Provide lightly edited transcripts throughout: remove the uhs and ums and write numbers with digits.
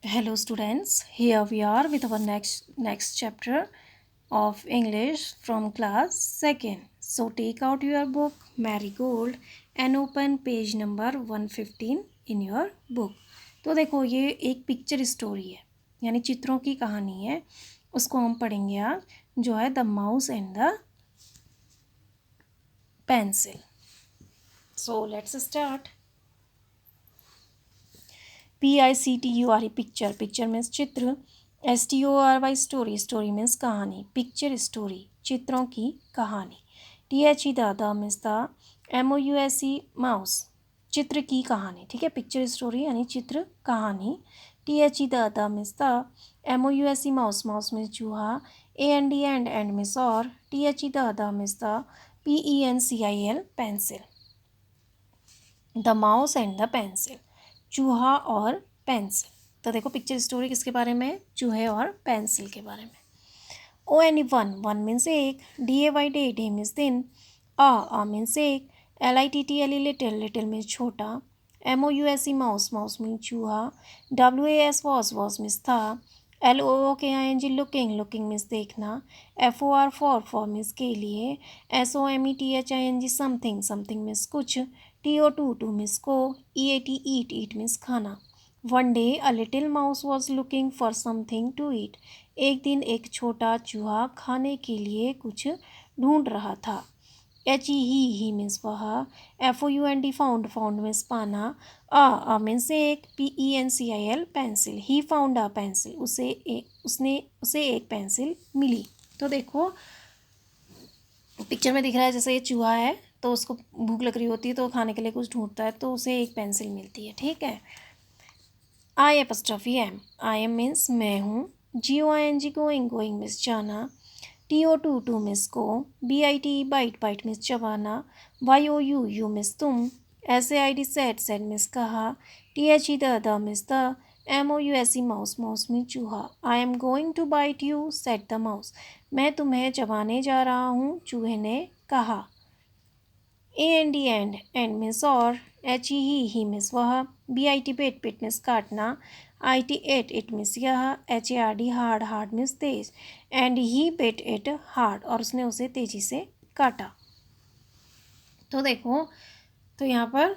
Hello students, here we are with our next chapter of English from class 2nd. So take out your book Marigold and open page number 115 in your book. तो देखो ये एक picture story है यानी चित्रों की कहानी है, उसको हम पढ़ेंगे आज, जो है the mouse and the pencil. So let's start. PICTURE picture, picture means चित्र. STORY स्टोरी, स्टोरी मीन्स कहानी. पिक्चर स्टोरी, चित्रों की कहानी. THE the means the. MOUSE mouse, चित्र की कहानी. ठीक है, पिक्चर स्टोरी यानी चित्र कहानी. THE the means the. MOUSE mouse, mouse means चूहा. AND एंड मीन्स और. THE the means the. PENCIL pencil. The mouse and the pencil, चूहा और पेंसिल. तो देखो पिक्चर स्टोरी किसके बारे में है? चूहे और पेंसिल के बारे में. ONE वन मीन्स एक. DAY डे मीन्स दिन. आ मीन्स एक. LITTLE लिटिल, लिटिल मीन्स छोटा. MOUSE माउस, माउस मीन्स चूहा. WAS वॉज मीन्स था. LOOKING लुकिंग, लुकिंग मीन्स देखना. FOR फॉर मीन्स के लिए. SOMETHING समथिंग, समथिंग मीन्स कुछ. TO टू मीन्स को. EAT ईट मीन्स खाना. One day a little mouse was looking for something to eat. एक दिन एक छोटा चूहा खाने के लिए कुछ ढूंढ रहा था. ही मीन्स वह. FOUND फाउंड, फाउंड मीन्स पाना. मीन्स एक. PENCIL pencil. He found a pencil, उसे एक पेंसिल मिली. तो देखो पिक्चर में दिख रहा है जैसे ये चूहा है तो उसको भूख लग रही होती है तो खाने के लिए कुछ ढूंढता है तो उसे एक पेंसिल मिलती है. ठीक है. IM. IM मीन्स मैं हूँ. GOING गोइंग, गोइंग मीन्स जाना. TO टू मीन्स को. BIT बाइट मीन्स चबाना. YOU मीन्स तुम. SAID सैड मीन्स कहा. THE the means the. MOUSE mouse, mouse means चूहा. I am going to bite you said the mouse. मैं तुम्हें चबाने जा रहा हूँ, चूहे ने कहा. AND एंड मीन्स और. ही मीन्स वह. BIT पिट मीन्स काटना. IT इट मीन्स यह. HARD hard means Tej. And he bit it hard, और उसने उसे तेजी से काटा. तो देखो, तो यहाँ पर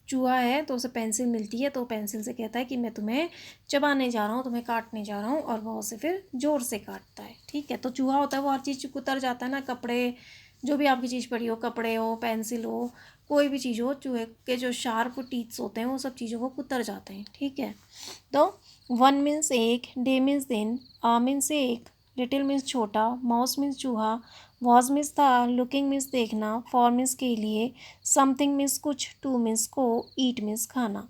चूहा है तो उसे पेंसिल मिलती है तो पेंसिल से कहता है कि मैं तुम्हें चबाने जा रहा हूँ, तुम्हें काटने जा रहा हूँ, और वह उसे फिर जोर से काटता है. ठीक है. तो चूहा होता है वो हर चीज़ कुतर जाता है ना, कपड़े, जो भी आपकी चीज़ पड़ी हो, कपड़े हो, पेंसिल हो, कोई भी चीज़ हो, चूहे के जो शार्प टीथ्स होते हैं वो सब चीज़ों को कुतर जाते हैं. ठीक है. तो वन मीन्स एक. डे मीन्स दिन. आ मीन्स एक. लिटिल मीन्स छोटा. माउस मीन्स चूहा. वॉज मीन्स था. लुकिंग मीन्स देखना. फॉर मीन्स के लिए. समथिंग मीन्स कुछ. टू मीन्स को. ईट मीन्स खाना.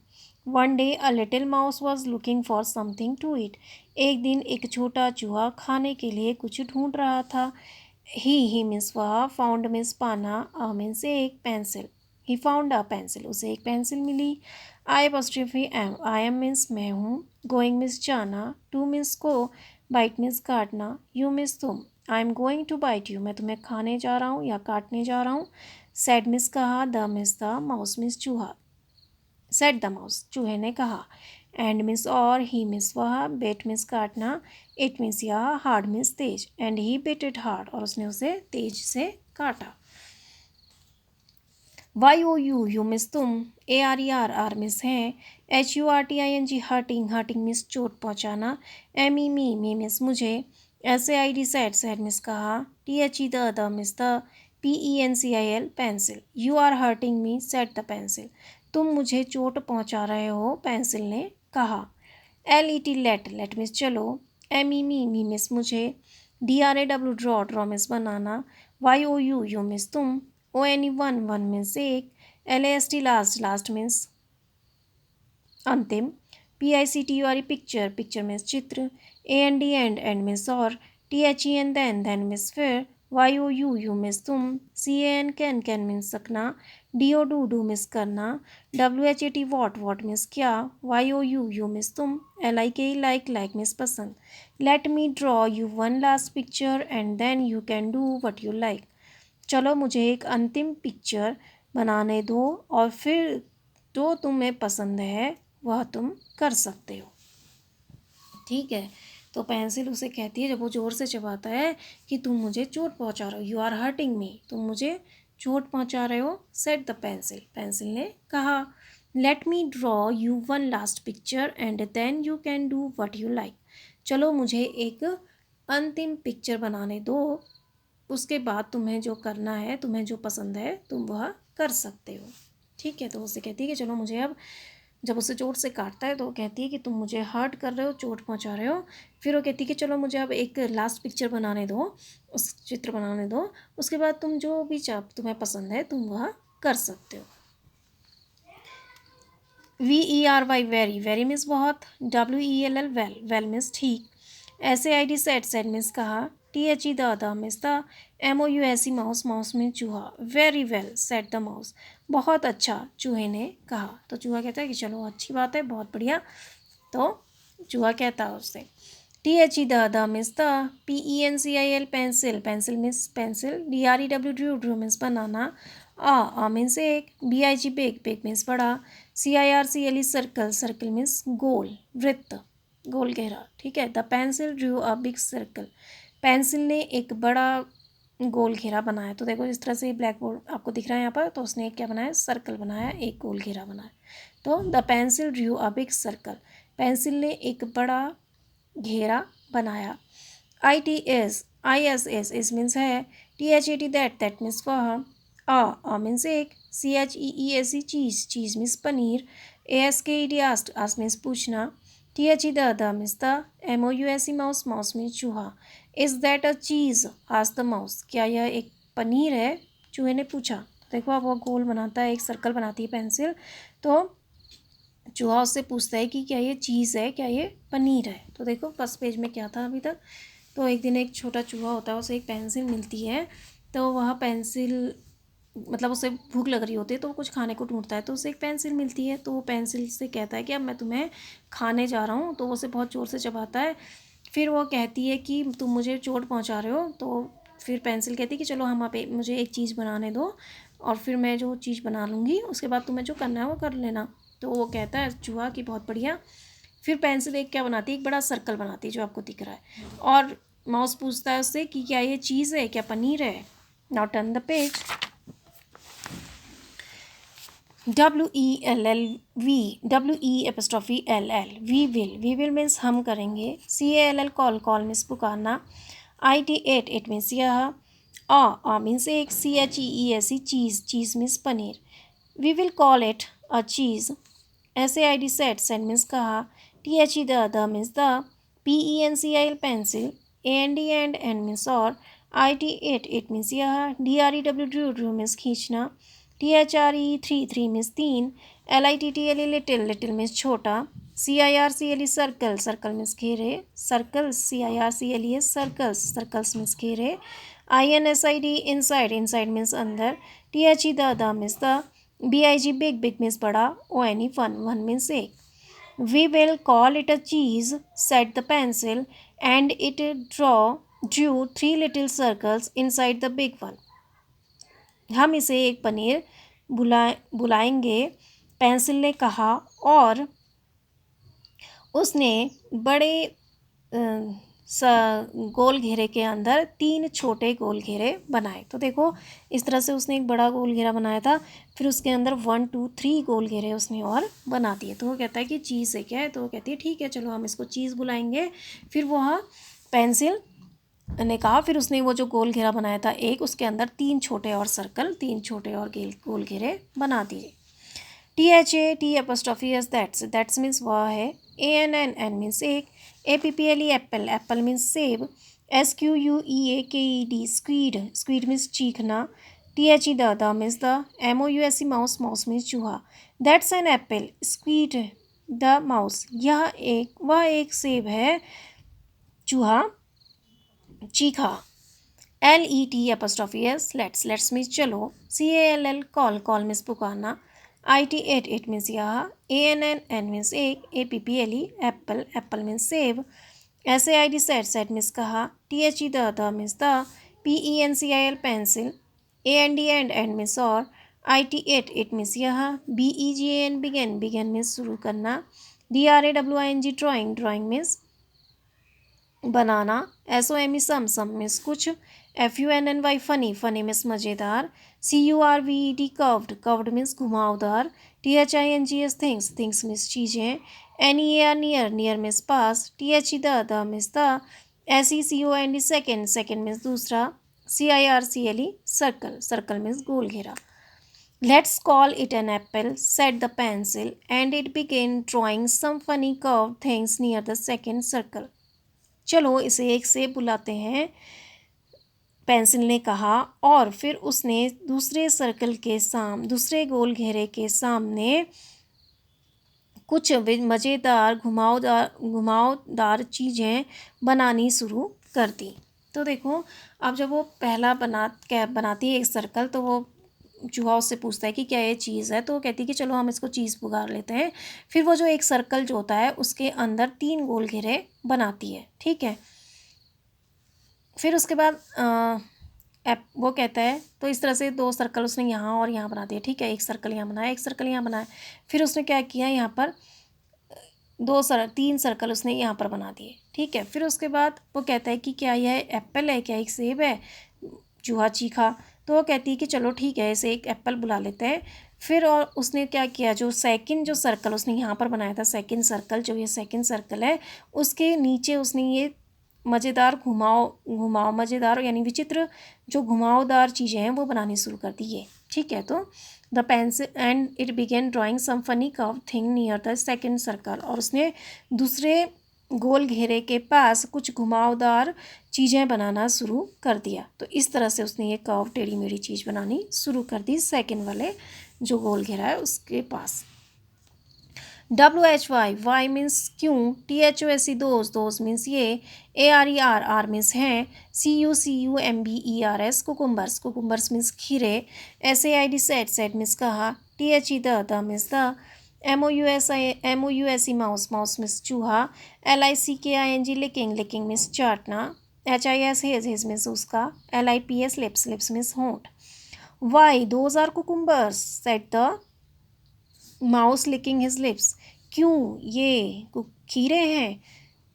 One day a little mouse was looking for something to eat. एक दिन एक छोटा चूहा खाने के लिए कुछ ढूंढ रहा था. ही मीन्स वह. फाउंड मीन्स पाना. अ मीन्स एक. Pencil. He found a pencil, उसे एक पेंसिल मिली. आई एम मीन्स मैं हूँ. गोइंग मीन्स जाना. टू मीन्स को. बाइट मीन्स काटना. यू मीन्स तुम. I am going to bite you, मैं तुम्हें खाने जा रहा हूँ या काटने जा रहा हूँ. सैड मीन्स कहा. The means the. Mouse means चूहा. सेड द माउस, चूहे ने कहा. एंड मीन्स और. ही मीन्स वह. बेट मीन्स काटना. इट मीन्स यह. Hard means Tej. And he bit it hard, और उसने उसे तेज से काटा. YOU मीन्स तुम. ARER मीन्स है. HURTING हर्टिंग, हर्टिंग मीन्स चोट पहुँचाना. ME मी मीन्स मुझे. SAID सैड मीन्स कहा. THE the means the. PENCIL pencil. You are hurting me said the pencil. तुम मुझे चोट पहुँचा रहे हो, पेंसिल ने कहा. LET लेट मीन्स चलो. ME मी मीन्स मुझे. DRAW ड्रॉ मीन्स बनाना. YOU मीन्स तुम. ONE वन मीन्स एक. LAST लास्ट मीन्स अंतिम. PICTURE पिक्चर मीन्स चित्र. AND एंड मीन्स और. THEN देन मीन्स फिर. YOU मीन्स तुम. CAN मीन्स सकना. DO डू मीन्स करना. WHAT वॉट मीन्स क्या. YOU मीन्स तुम. LIKE लाइक मीन्स पसंद. Let me draw you one last picture and then you can do what you like. चलो मुझे एक अंतिम पिक्चर बनाने दो और फिर जो तुम्हें पसंद है वह तुम कर सकते हो. ठीक है। तो पेंसिल उसे कहती है जब वो ज़ोर से चबाता है कि तुम मुझे चोट पहुंचा रहे हो, यू आर हर्टिंग मी, तुम मुझे चोट पहुंचा रहे हो, सेड द पेंसिल, पेंसिल ने कहा। Let me draw you one last picture and then you can do what you like, चलो मुझे एक अंतिम पिक्चर बनाने दो, उसके बाद तुम्हें जो करना है, तुम्हें जो पसंद है तुम वह कर सकते हो। ठीक है। तो उसे कहती है कि चलो मुझे अब, जब उसे चोट से काटता है तो वो कहती है कि तुम मुझे हर्ट कर रहे हो, चोट पहुंचा रहे हो। फिर वो कहती है कि चलो मुझे अब एक लास्ट पिक्चर बनाने दो, उस चित्र बनाने दो, उसके बाद तुम जो भी तुम्हें पसंद है तुम वह कर सकते हो। VERY वेरी, वेरी मीन्स बहुत, WELL वेल, वेल मीन्स ठीक, SAID सेड, सेड मीन्स कहा, THE the means the, MOUSE mouse, mouse means चूहा, very well said the mouse, बहुत अच्छा चूहे ने कहा। तो चूहा कहता है कि चलो अच्छी बात है, बहुत बढ़िया। तो चूहा कहता है उससे, THE the means the, PENCIL pencil, pencil means pencil, DREW drew, drew means बनाना, आ मीन्स एक, BIG बिग, बिग मीन्स बड़ा, CIRCLE सर्कल, सर्कल मीन्स गोल, वृत्त, गोल घेरा। ठीक है। The pencil drew a big circle, पेंसिल ने एक बड़ा गोल घेरा बनाया। तो देखो इस तरह से ब्लैक बोर्ड आपको दिख रहा है यहाँ पर, तो उसने एक क्या बनाया, सर्कल बनाया, एक गोल घेरा बनाया। तो the pencil drew a big circle, पेंसिल ने एक बड़ा घेरा बनाया। ITS इस मीन्स है, THAT दैट, दैट मीन्स वह, आ मीन्स एक, CHEESE चीज़, चीज़ मीन्स पनीर, ASKED आस्ट, आस्ट मीन्स पूछना, THE the means the, MOUSE mouse, mouse means चूहा, is that a cheese, asked the mouse, क्या यह एक पनीर है, चूहे ने पूछा। देखो अब वो गोल बनाता है, एक सर्कल बनाती है पेंसिल, तो चूहा उससे पूछता है कि क्या ये चीज़ है, क्या ये पनीर है। तो देखो फर्स्ट पेज में क्या था अभी तक। तो एक दिन एक छोटा चूहा होता है, उसे एक पेंसिल मिलती है, तो वह पेंसिल, मतलब उसे भूख लग रही होती है तो वो कुछ खाने को ढूंढता है, तो उसे एक पेंसिल मिलती है, तो वो पेंसिल से कहता है कि अब मैं तुम्हें खाने जा रहा हूँ। तो वो उसे बहुत ज़ोर से चबाता है। फिर वो कहती है कि तुम मुझे चोट पहुँचा रहे हो। तो फिर पेंसिल कहती है कि चलो हम आप मुझे एक चीज़ बनाने दो, और फिर मैं जो चीज़ बना लूँगी उसके बाद तुम्हें जो करना है वो कर लेना। तो वो कहता है चूहा कि बहुत बढ़िया। फिर पेंसिल एक क्या बनाती है, एक बड़ा सर्कल बनाती है जो आपको दिख रहा है, और माउस पूछता है उससे कि क्या ये चीज़ है, क्या पनीर है। Now turn the page. WELLV, we will means हम करेंगे, CALL कॉल, कॉल मीन्स पुकारना, IT इट मीन्स यह, आ मीन्स एक, CHEESE cheese, cheese means paneer, we will call it a cheese, SAID said, said means कहा, THE the means the, PENCIL pencil, AND and means और, IT it means यह, DREW drew, drew means खींचना, THRE three means तीन, LITTLE little, little means छोटा, CIRCLE circle, circle means घेरे, circles, CIRCLE circles, circles means घेरे, INSID inside, inside means अंदर, THE the means the, BIG big, big means बड़ा, ONE one, one means एक। We will call it a cheese, said the pencil, and it drew three little circles inside the big one. हम इसे एक पनीर बुलाएंगे, pencil ने कहा, और उसने बड़े गोल घेरे के अंदर तीन छोटे गोल घेरे बनाए। तो देखो इस तरह से उसने एक बड़ा गोल घेरा बनाया था, फिर उसके अंदर 1 2 3 गोल घेरे उसने और बना दिए। तो वो कहता है कि चीज़ है क्या है, तो वो कहती है ठीक है चलो हम इसको चीज़ बुलाएंगे। फिर वह पेंसिल ने कहा, फिर उसने वो जो गोल घेरा बनाया था एक, उसके अंदर तीन छोटे और सर्कल, तीन छोटे और गोल घेरे बना दिए। THAT दैट्स मीन्स वह है, ANN मीन्स एक, APPLE एप्पल, एप्पल मीन्स सेब, SQUEAKED स्क्वीड, स्क्वीड मीन्स चीखना, THE the means the, MOUSE mouse, mouse means चूहा, that's an apple, squeaked the mouse, वह एक सेब है, चूहा चीखा। LETS लेट्स, लेट्स मीन्स चलो, CALL कॉल, कॉल मीन्स पुकारना, IT इट मीन्स यह, ANN मीन्स एक, APPLE एप्पल, एप्पल मीन्स सेब, SAID सेट, सेट मीन्स कहा, THE the means the, PENCIL pencil, AND and means और, IT इट मीन्स यह, BEGAN begin, begin means शुरू करना, DRAWING drawing, drawing means बनाना, SOME सम means कुछ, FUNNY funny, funny means मज़ेदार, CURVED curved means घुमावदार, THINGS things, things means चीज़ें, NEAR near, near means pass, THE the means the, SECOND second, second means दूसरा, CIRCLE circle, circle means गोल घेरा. Let's call it an apple, said the pencil, and it began drawing some funny curved things near the second circle. चलो इसे एक सेब बुलाते हैं, pencil ने कहा, और फिर उसने दूसरे सर्कल के दूसरे गोल घेरे के सामने कुछ मज़ेदार घुमावदार चीज़ें बनानी शुरू कर दी. तो देखो, अब जब वो पहला बनाती है एक सर्कल, तो वो चूहा उससे पूछता है कि क्या ये चीज़ है, तो वो कहती है कि चलो हम इसको चीज़ पुकार लेते हैं. फिर वो जो एक सर्कल जो होता है उसके अंदर 3 गोल घेरे बनाती है. ठीक है. फिर उसके बाद वो कहता है, तो इस तरह से 2 सर्कल उसने यहाँ और यहाँ बना दिए. ठीक है, एक सर्कल यहाँ बनाया, एक सर्कल यहाँ बनाया. फिर उसने क्या किया, यहाँ पर 3 सर्कल उसने यहाँ पर बना दिए. ठीक है. फिर उसके बाद वो कहता है कि क्या यह एप्पल है, क्या एक सेब है. चूहा चीखा, तो वो कहती है कि चलो ठीक है, इसे एक एप्पल बुला लेते हैं. फिर और उसने क्या किया, जो सर्कल उसने यहाँ पर बनाया था, सेकंड सर्कल, जो ये सेकंड सर्कल है, उसके नीचे उसने ये मज़ेदार मज़ेदार यानी विचित्र जो घुमावदार चीज़ें हैं वो बनानी शुरू कर दी है. ठीक है. तो the pencil and it began drawing some funny curve thing near the second circle, और उसने दूसरे गोल घेरे के पास कुछ घुमावदार चीज़ें बनाना शुरू कर दिया. तो इस तरह से उसने ये कर्व टेढ़ी मेढ़ी चीज़ बनानी शुरू कर दी सेकेंड वाले जो गोल घेरा है उसके पास. WHY, वाई मीन्स क्यों, THOSE दोज मीन्स ये, ARER, आर मीन्स हैं, CUCUMBERS कुकुम्बर्स, कुकुम्बर्स मीन्स खीरे, SAID सैड मीन्स कहा, THE the means the, MOUSE mouse, mouse means चूहा, LICKING लिकिंग, लिकिंग मीन्स चाटना, HIS हेज मीन्स उसका, LIPS lips, lips means होंठ. Why, those are cucumbers, said the mouse licking his lips, क्यों ये खीरे हैं,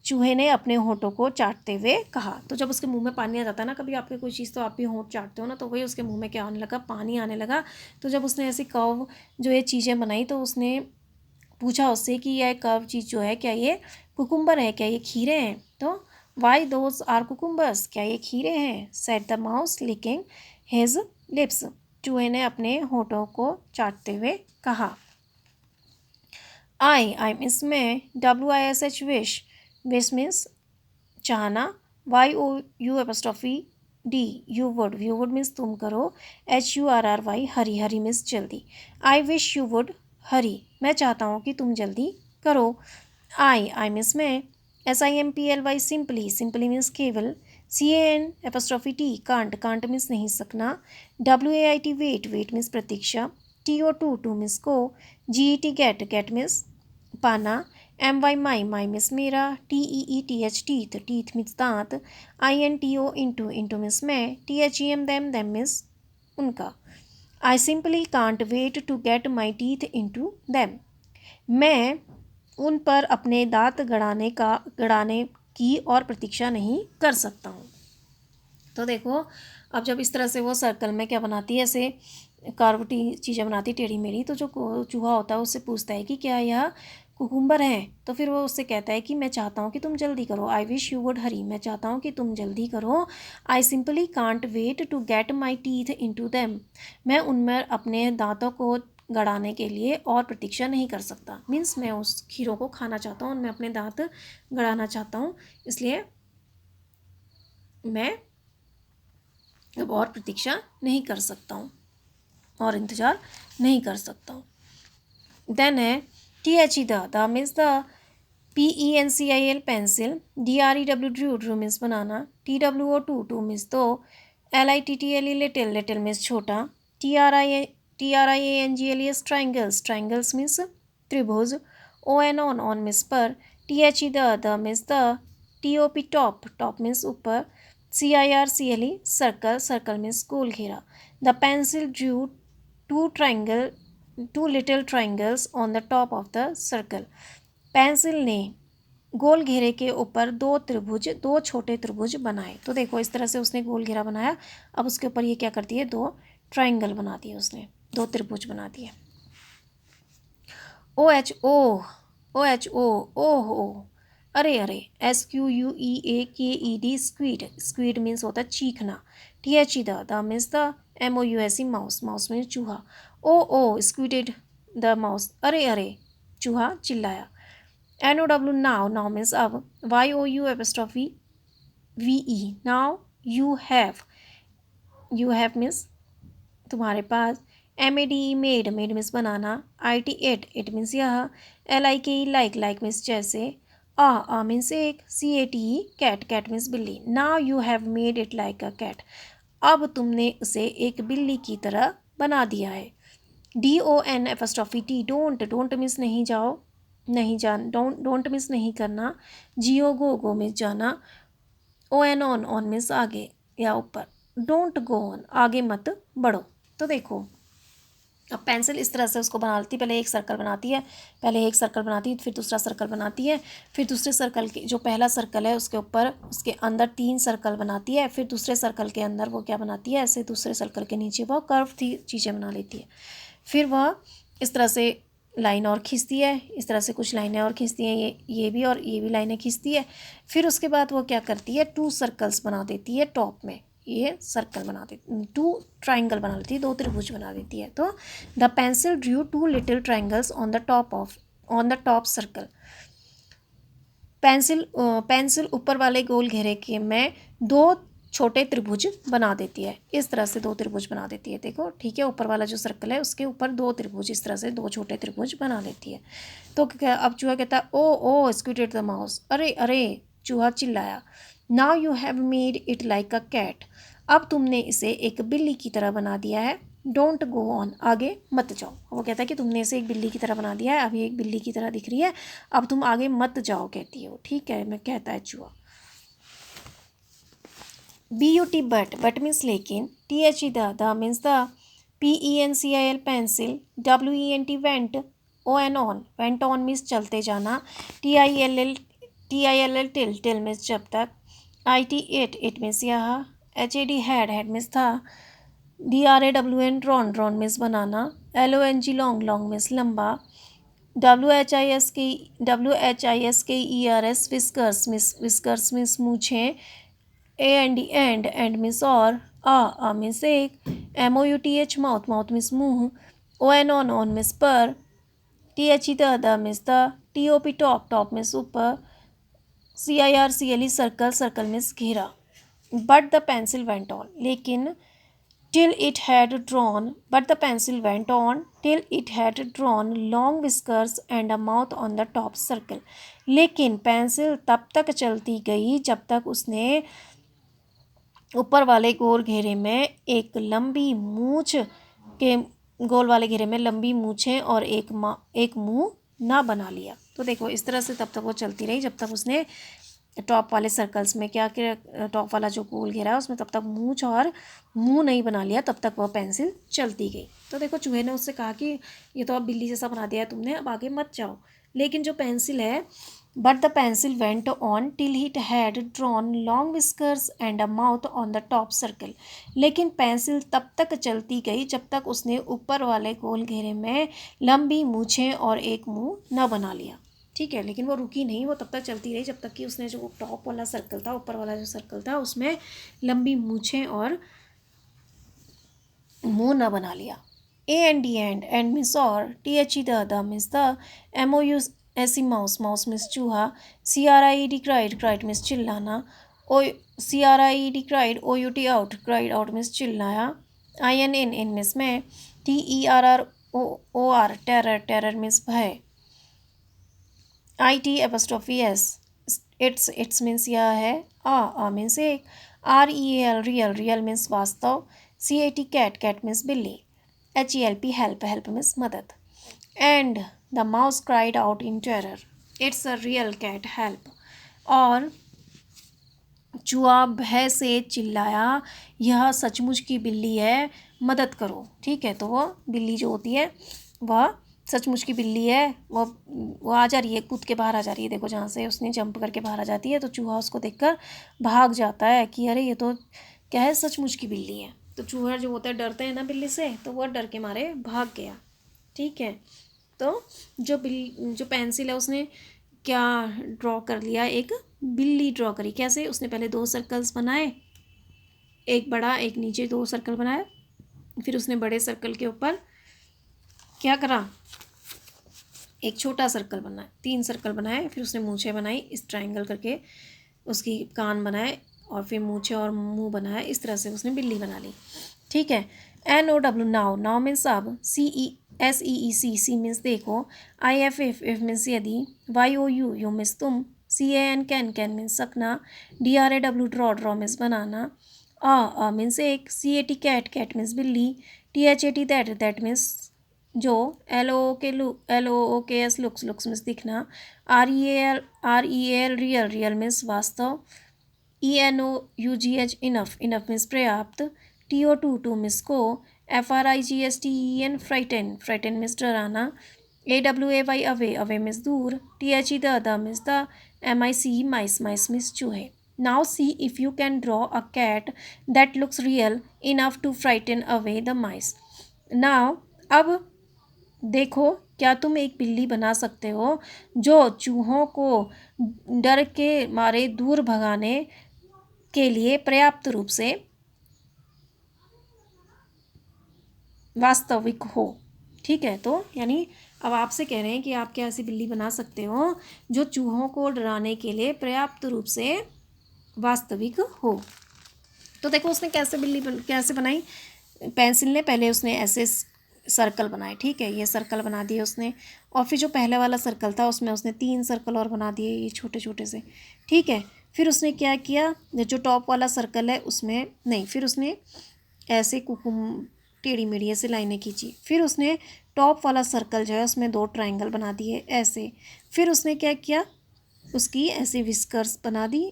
चूहे ने अपने होठों को चाटते हुए कहा. तो जब उसके मुंह में पानी आ जाता है ना, कभी आपके कोई चीज़, तो आप भी होंठ चाटते हो ना, तो वही उसके मुंह में क्या आने लगा, पानी आने लगा. तो जब उसने ऐसी कर्व जो ये चीज़ें बनाई, तो उसने पूछा उससे कि यह कर्व चीज़ जो है, क्या ये कुकुम्बर है, क्या ये खीरे हैं. तो वाई दोज आर कुकुम्बर्स, क्या ये खीरे हैं, said the mouse licking his lips, चूहे ने अपने होठों को चाटते हुए कहा. आई मीन्स मैं, WISH विश, विश मीन्स चाहना, YOU यू वुड मीन्स तुम करो, HURRY हरी, हरी मीन्स जल्दी. I wish you would hurry, मैं चाहता हूँ कि तुम जल्दी करो. आई मीन्स मैं, SIMPLY सिंपली, सिंपली मीन्स केवल, CANT कांट मीन्स नहीं सकना, WAIT वेट, वेट मीन्स प्रतीक्षा, TO टू मीन्स को, GET गेट मीन्स पाना, MY माई मीन्स मेरा, TEETH टीथ, टीथ मीन्स दांत, INTO इंटू मीन्स मैं, THEM देम मीन्स उनका. I simply can't wait to get my teeth into them, मैं उन पर अपने दांत गड़ाने की और प्रतीक्षा नहीं कर सकता हूँ. तो देखो, अब जब इस तरह से वो सर्कल में क्या बनाती है, ऐसे कार्वटी चीज़ें बनाती टेढ़ी मेढ़ी, तो जो चूहा होता है उससे पूछता है कि क्या यह कुकुम्बर है. तो फिर वो उससे कहता है कि मैं चाहता हूँ कि तुम जल्दी करो. I wish you would hurry, मैं चाहता हूँ कि तुम जल्दी करो. I simply can't wait to get my teeth into them, मैं उनमें अपने दांतों को गड़ाने के लिए और प्रतीक्षा नहीं कर सकता. मीन्स मैं उस खीरों को खाना चाहता हूँ, उनमें अपने दांत गड़ाना चाहता हूँ, इसलिए मैं अब और प्रतीक्षा नहीं कर सकता हूँ और इंतज़ार नहीं कर सकता हूँ. देन है THE the means the, PENCIL pencil, DREW Drew means banana, TWO two means दो, LITTLE लिटिल, लिटिल मीन्स छोटा, TRIANGLES ट्राइंगल्स मीन्स त्रिभुज, ON मीन्स पर, THE the means the, TOP top means ऊपर, CIRCLE सर्कल, सर्कल मीन्स गोल घेरा. The pencil Drew two little triangles on the top of the circle, pencil ने गोल घेरे के ऊपर दो छोटे त्रिभुज बनाए। तो देखो इस तरह से उसने गोल घेरा बनाया। अब उसके ऊपर ये क्या करती है, दो ट्राइंगल बना दिए उसने, दो त्रिभुज बना दिए। ओ अरे अरे, SQUEAKED स्क्वीड, स्क्वीड मीन्स होता है चीखना। THE the means the, MOUSE mouse, mouse means चूहा। ओ स्क्वीडेड द माउस, अरे अरे चूहा चिल्लाया। NOW नाउ, नाउ मीन्स अब। YOU apostrophe VE now, you have means तुम्हारे पास। MEDE मेड, मेड मीन्स बनाना। IT इट मीन्स यह। LIKE लाइक, लाइक मीन्स जैसे। आ मीन्स एक। CATE कैट, कैट मीन्स बिल्ली। Now you have made it like a cat, अब तुमने उसे एक बिल्ली की तरह बना दिया है। DON epistrophe T don't, don't means नहीं जाओ, नहीं जान, डोंट मीन्स नहीं करना। GO गो मीन्स जाना। ON ऑन मीन्स आगे या ऊपर। डोंट गो ऑन, आगे मत बढ़ो। तो देखो अब पेंसिल इस तरह से उसको बना लेती है। पहले एक सर्कल बनाती है, फिर दूसरा सर्कल बनाती है, फिर दूसरे सर्कल के जो पहला सर्कल है उसके ऊपर, उसके अंदर 3 सर्कल बनाती है। फिर दूसरे सर्कल के अंदर वो क्या बनाती है, ऐसे दूसरे सर्कल के नीचे वो कर्व चीज़ें बना लेती है। फिर वह इस तरह से लाइन और खींचती है, इस तरह से कुछ लाइनें और खींचती हैं, ये भी और ये भी लाइनें खींचती है। फिर उसके बाद वो क्या करती है, 2 सर्कल्स बना देती है टॉप में, ये सर्कल बना देती, 2 ट्राइंगल बना लेती है, 2 त्रिभुज बना देती है। तो the pencil Drew 2 little triangles on the top circle. Pencil ऊपर वाले गोल घेरे के में 2 छोटे त्रिभुज बना देती है। इस तरह से 2 त्रिभुज बना देती है, देखो ठीक है। ऊपर वाला जो सर्कल है उसके ऊपर 2 त्रिभुज, इस तरह से 2 छोटे त्रिभुज बना देती है। तो क्या, अब चूहा कहता है ओ स्क्विडेड द माउस, अरे अरे चूहा चिल्लाया। Now you have made it like a cat, अब तुमने इसे एक बिल्ली की तरह बना दिया है। डोंट गो ऑन, आगे मत जाओ। वो कहता है कि तुमने इसे एक बिल्ली की तरह बना दिया है, अब ये एक बिल्ली की तरह दिख रही है, अब तुम आगे मत जाओ, कहती है वो। ठीक है, मैं कहता है चूहा। BUT बट मीन्स लेकिन। THE the means the. PENCIL pencil. WENT went. ON went on means चलते जाना। TILL टिल मीन्स जब तक। IT इट मीन्स यह। HAD हैड मीन्स था। DRAWN ड्रॉन मीन्स बनाना। LONG लॉन्ग मीन्स लंबा। WHISKERS विस्कर्स मीन्स मूछें। एंड मीन्स और। आ मीन्स एक। MOUTH माउथ मीन्स मुंह। ON मीन्स पर। THE the means the. TOP top means ऊपर। CIRCLE सर्कल मीन्स घेरा। But the pencil went on, लेकिन till it had drawn long whiskers and a mouth on the top circle, लेकिन pencil तब तक चलती गई जब तक उसने ऊपर वाले गोल घेरे में एक लंबी मूछ के, गोल वाले घेरे में लंबी मूछें और एक मुंह ना बना लिया। तो देखो इस तरह से तब तक वो चलती रही जब तक उसने टॉप वाले सर्कल्स में क्या किया, टॉप वाला जो गोल घेरा है उसमें तब तक मूछ और मुंह नहीं बना लिया, तब तक वह पेंसिल चलती गई। तो देखो चूहे ने उससे कहा कि ये तो अब बिल्ली जैसा बना दिया है तुमने, अब आगे मत जाओ। लेकिन जो पेंसिल है, but the pencil went on till it had drawn long whiskers and a mouth on the top circle, लेकिन पेंसिल तब तक चलती गई जब तक उसने ऊपर वाले गोल घेरे में लंबी मूछें और एक मुंह न बना लिया। ठीक है, लेकिन वो रुकी नहीं, वो तब तक चलती रही जब तक कि उसने जो टॉप वाला सर्कल था, ऊपर वाला जो सर्कल था, उसमें लंबी मूछें और मुंह न बना लिया। AND एंड मीन्स और। THE the means the. MOUSE mouse means चूहा। CRIED क्राइड मीन्स चिल्लाना। CRIED क्राइड आउट मीन्स चिल्लाया। IN इन मीन्स में। TERROR टेरर मीन्स भय। IT apostrophe S it's means यह है। आ मीन्स एक। REAL रियल मीन्स वास्तव। CAT कैट मीन्स बिल्ली। HELP हेल्प मीन्स मदद। And the mouse cried out in terror, it's a real cat help. और चूहा भय से चिल्लाया, यह सचमुच की बिल्ली है, मदद करो। ठीक है, तो वह बिल्ली जो होती है वह सचमुच की बिल्ली है, वो आ जा रही है, कूद के बाहर आ जा रही है, देखो जहाँ से उसने जंप करके बाहर आ जाती है। तो चूहा उसको देखकर भाग जाता है कि अरे ये तो क्या है, सचमुच की बिल्ली है। तो चूहा जो होता है डरते हैं ना बिल्ली से, तो वह डर के मारे भाग गया। ठीक है, तो जो पेंसिल है उसने क्या ड्रॉ कर लिया, एक बिल्ली ड्रॉ करी। कैसे? उसने पहले 2 सर्कल्स बनाए, एक बड़ा एक नीचे, 2 सर्कल बनाए। फिर उसने बड़े सर्कल के ऊपर क्या करा, एक छोटा सर्कल बनाया, 3 सर्कल बनाए। फिर उसने मूछें बनाई इस ट्रायंगल करके, उसकी कान बनाए और फिर मूछें और मुंह बनाया। इस तरह से उसने बिल्ली बना ली। ठीक है। NOW नाउ, नाउ मीन्स अब, SEEC मीन्स देखो, IF इफ मीन्स यदि, YOU यू मीन्स तुम, CAN कैन मीन्स सकना, DRAW ड्रॉ मीन्स बनाना, मीन्स एक, CAT कैट मीन्स बिल्ली, THAT दैट मीन्स जो, LOOKS लुक्स मीन्स दिखना, REAL रियल मीन्स वास्तव, ENOUGH इनफ मीन्स पर्याप्त, TO टू मीन्स को, FRIGSTEN फ्राइटन मीन्स डराना, AWAY अवे मीन्स दूर, THE the means the, MICE mice means चूहे। Now see if you can draw a cat that looks real enough to frighten away the mice. Now अब देखो, क्या तुम एक बिल्ली बना सकते हो जो चूहों को डर के मारे दूर भगाने के लिए पर्याप्त रूप से वास्तविक हो। ठीक है, तो यानी अब आपसे कह रहे हैं कि आप क्या ऐसी बिल्ली बना सकते हो जो चूहों को डराने के लिए पर्याप्त रूप से वास्तविक हो। तो देखो उसने कैसे बनाई, पेंसिल ने पहले उसने ऐसे सर्कल बनाए। ठीक है, ये सर्कल बना दिए उसने, और फिर जो पहले वाला सर्कल था उसमें उसने 3 सर्कल और बना दिए, ये छोटे छोटे से। ठीक है, फिर उसने क्या किया, जो टॉप वाला सर्कल है उसमें नहीं, फिर उसने ऐसे कुकुम टेढ़ी मेढ़ी ऐसे लाइनें खींची। फिर उसने टॉप वाला सर्कल जो है उसमें 2 ट्रायंगल बना दिए ऐसे। फिर उसने क्या किया, उसकी ऐसे विस्कर्स बना दी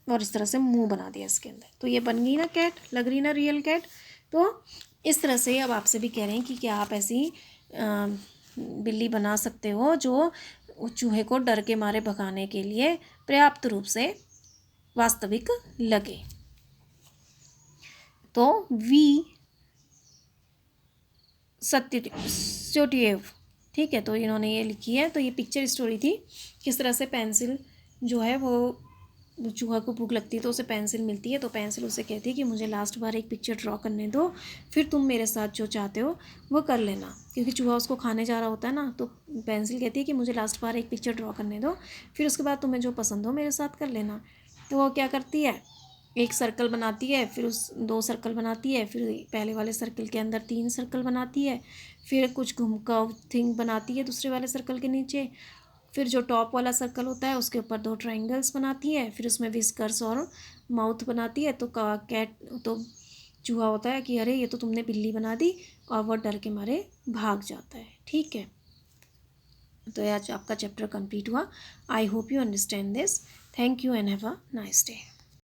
और इस तरह से मुंह बना दिया इसके अंदर। तो ये बन गई ना कैट, लग रही ना रियल कैट। तो इस तरह से अब आपसे भी कह रहे हैं कि क्या आप ऐसी बिल्ली बना सकते हो जो चूहे को डर के मारे भगाने के लिए पर्याप्त रूप से वास्तविक लगे। तो वी सत्योटेव, ठीक है, तो इन्होंने ये लिखी है। तो ये पिक्चर स्टोरी थी, किस तरह से पेंसिल जो है वो चूहा को भूख लगती है तो उसे पेंसिल मिलती है, तो पेंसिल उसे कहती है कि मुझे लास्ट बार एक पिक्चर ड्रॉ करने दो, फिर तुम मेरे साथ जो चाहते हो वो कर लेना। क्योंकि चूहा उसको खाने जा रहा होता है ना, तो पेंसिल कहती है कि मुझे लास्ट बार एक पिक्चर ड्रॉ करने दो, फिर उसके बाद तुम्हें जो पसंद हो मेरे साथ कर लेना। तो वो क्या करती है, एक सर्कल बनाती है, फिर उस 2 सर्कल बनाती है, फिर पहले वाले सर्कल के अंदर 3 सर्कल बनाती है, फिर कुछ घुमकाव थिंग बनाती है दूसरे वाले सर्कल के नीचे, फिर जो टॉप वाला सर्कल होता है उसके ऊपर 2 ट्रायंगल्स बनाती है, फिर उसमें विस्कर्स और माउथ बनाती है। तो कैट, तो चूहा होता है कि अरे ये तो तुमने बिल्ली बना दी, और वह डर के मारे भाग जाता है। ठीक है, तो आज आपका चैप्टर कंप्लीट हुआ। I hope you understand this. Thank you and have a nice day.